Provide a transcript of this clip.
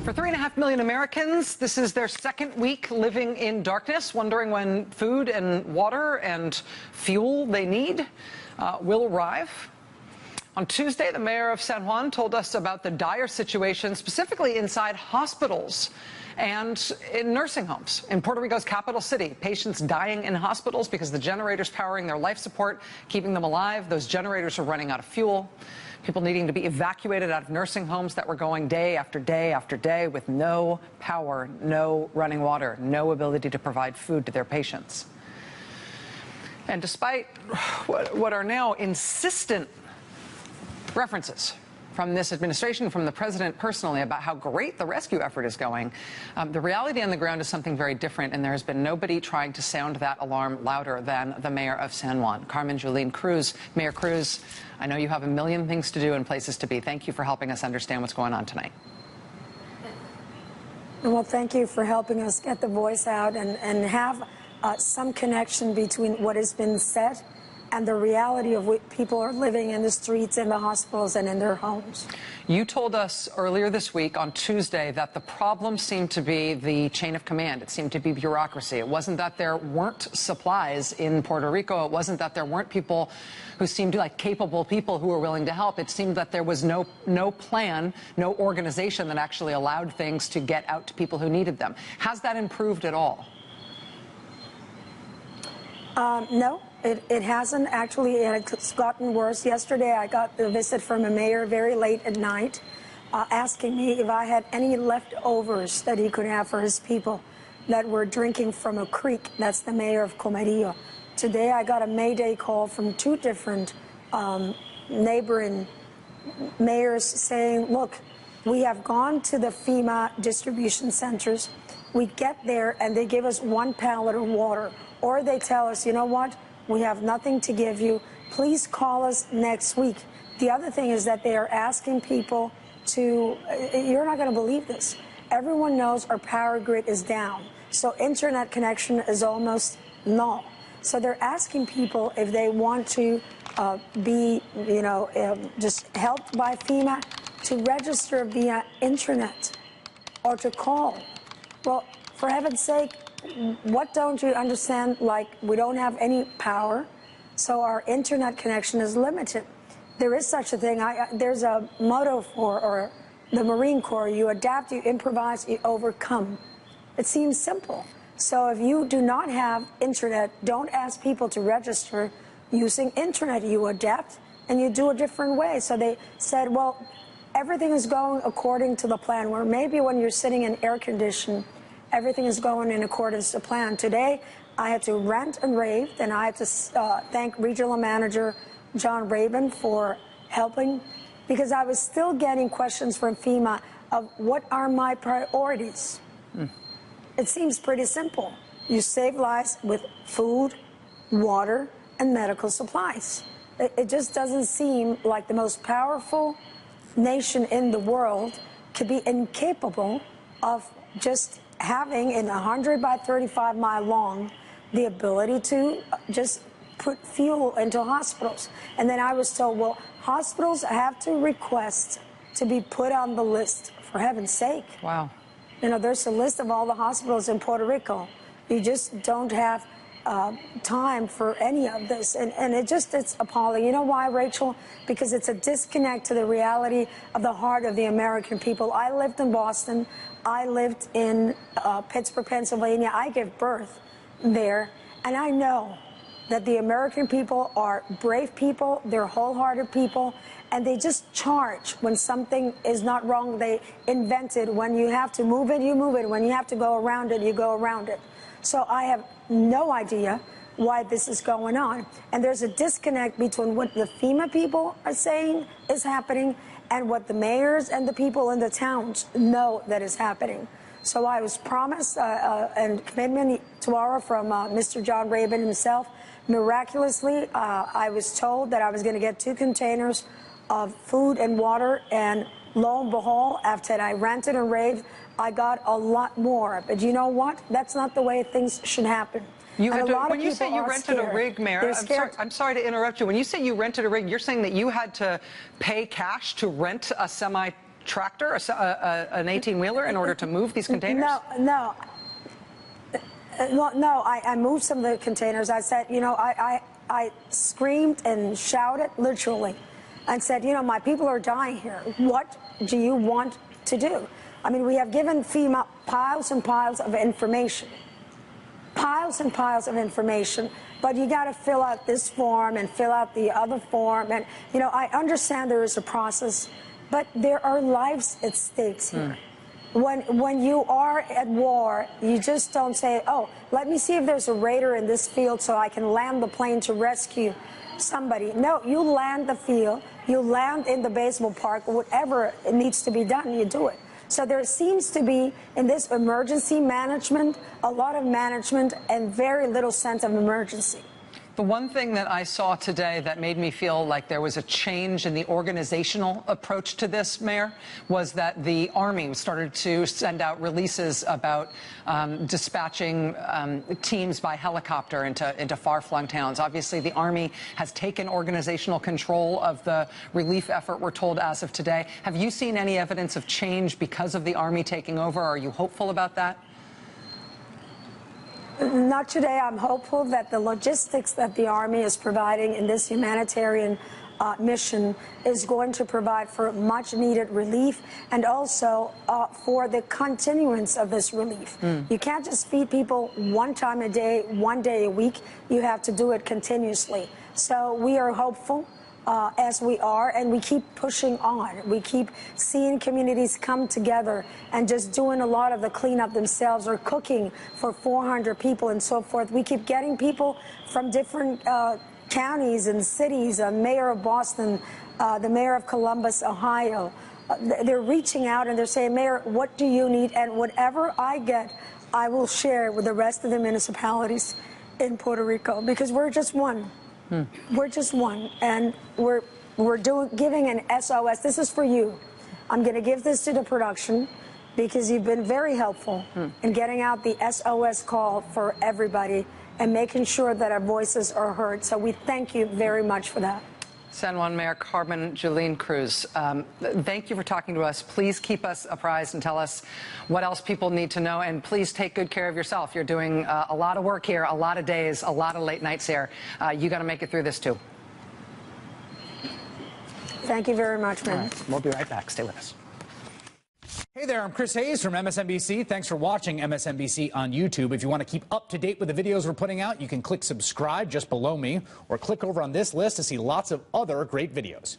For 3.5 million Americans, this is their second week living in darkness, wondering when food and water and fuel they need will arrive. On Tuesday, the mayor of San Juan told us about the dire situation, specifically inside hospitals and in nursing homes. In Puerto Rico's capital city, patients dying in hospitals because the generators powering their life support, keeping them alive, those generators are running out of fuel. People needing to be evacuated out of nursing homes that were going day after day after day with no power, no running water, no ability to provide food to their patients. And despite what are now insistent references from this administration, from the president personally, about how great the rescue effort is going, the reality on the ground is something very different, and there has been nobody trying to sound that alarm louder than the mayor of San Juan, Carmen Yulín Cruz. Mayor Cruz, I know you have a million things to do and places to be. Thank you for helping us understand what's going on tonight. Well, thank you for helping us get the voice out and have some connection between what has been said and the reality of what people are living in the streets, in the hospitals, and in their homes. You told us earlier this week on Tuesday that the problem seemed to be the chain of command. It seemed to be bureaucracy. It wasn't that there weren't supplies in Puerto Rico. It wasn't that there weren't people who seemed like capable people who were willing to help. It seemed that there was no plan, no organization that actually allowed things to get out to people who needed them. Has that improved at all? No. It hasn't actually. It's gotten worse. Yesterday, I got a visit from a mayor very late at night asking me if I had any leftovers that he could have for his people that were drinking from a creek. That's the mayor of Comerío. Today, I got a Mayday call from two different neighboring mayors saying, look, we have gone to the FEMA distribution centers. We get there, and they give us 1 pallet of water. Or they tell us, you know what? We have nothing to give you. Please call us next week. The other thing is that they are asking people to, you're not going to believe this. Everyone knows our power grid is down. So internet connection is almost null. So they're asking people if they want to be, just helped by FEMA to register via internet or to call. Well, for heaven's sake, what don't you understand? Like, we don't have any power, so our internet connection is limited. There is such a thing. There's a motto for the Marine Corps: you adapt, you improvise, you overcome. It seems simple. So if you do not have internet, don't ask people to register using internet. You adapt and you do a different way. So they said, well, everything is going according to the plan, where maybe when you're sitting in air conditioning, everything is going in accordance to plan. Today, I had to rant and rave, and I had to thank Regional Manager John Rabin for helping, because I was still getting questions from FEMA of what are my priorities. It seems pretty simple. You save lives with food, water, and medical supplies. It just doesn't seem like the most powerful nation in the world could be incapable of just having, in 100 by 35 mile long, the ability to just put fuel into hospitals. And then I was told, well, hospitals have to request to be put on the list, for heaven's sake. Wow. You know, there's a list of all the hospitals in Puerto Rico. You just don't have time for any of this. And it's appalling. You know why, Rachel? Because it's a disconnect to the reality of the heart of the American people. I lived in Boston. I lived in Pittsburgh, Pennsylvania. I gave birth there. And I know that the American people are brave people. They're wholehearted people. And they just charge when something is not wrong. They invented when you have to move it, you move it. When you have to go around it, you go around it. So I have no idea why this is going on. And there's a disconnect between what the FEMA people are saying is happening and what the mayors and the people in the towns know that is happening. So I was promised and commitment tomorrow from Mr. John Rabin himself. Miraculously, I was told that I was going to get 2 containers of food and water, and lo and behold, after I ranted and raved, I got a lot more. But you know what? That's not the way things should happen. When you say you rented a rig, Mayor, I'm sorry to interrupt you. When you say you rented a rig, you're saying that you had to pay cash to rent a tractor, an 18-wheeler, in order to move these containers? No. I moved some of the containers. I said, I screamed and shouted, literally, and said, my people are dying here. What do you want to do? I mean, we have given FEMA piles and piles of information. Piles and piles of information, but you got to fill out this form and fill out the other form. And, I understand there is a process, but there are lives at stake here. When you are at war, you just don't say, oh, let me see if there's a raider in this field so I can land the plane to rescue somebody. No, you land the field, you land in the baseball park, whatever needs to be done, you do it. So there seems to be, in this emergency management, a lot of management and very little sense of emergency. The one thing that I saw today that made me feel like there was a change in the organizational approach to this, Mayor, was that the Army started to send out releases about dispatching teams by helicopter into far-flung towns. Obviously, the Army has taken organizational control of the relief effort, we're told, as of today. Have you seen any evidence of change because of the Army taking over? Are you hopeful about that? Not today. I'm hopeful that the logistics that the Army is providing in this humanitarian mission is going to provide for much needed relief and also for the continuance of this relief. You can't just feed people one time a day, one day a week. You have to do it continuously. So we are hopeful. As we are, and we keep pushing on. We keep seeing communities come together and just doing a lot of the cleanup themselves or cooking for 400 people and so forth. We keep getting people from different counties and cities, Mayor of Boston, the Mayor of Columbus, Ohio. They're reaching out and they're saying, Mayor, what do you need? And whatever I get, I will share with the rest of the municipalities in Puerto Rico, because we're just one. We're just one, and we're giving an SOS. This is for you. I'm going to give this to the production because you've been very helpful in getting out the SOS call for everybody and making sure that our voices are heard. So we thank you very much for that. San Juan Mayor Carmen Yulín Cruz, thank you for talking to us. Please keep us apprised and tell us what else people need to know. And please take good care of yourself. You're doing a lot of work here, a lot of days, a lot of late nights here. You got to make it through this, too. Thank you very much, man. All right, we'll be right back. Stay with us. Hey there, I'm Chris Hayes from MSNBC. Thanks for watching MSNBC on YouTube. If you want to keep up to date with the videos we're putting out, you can click subscribe just below me or click over on this list to see lots of other great videos.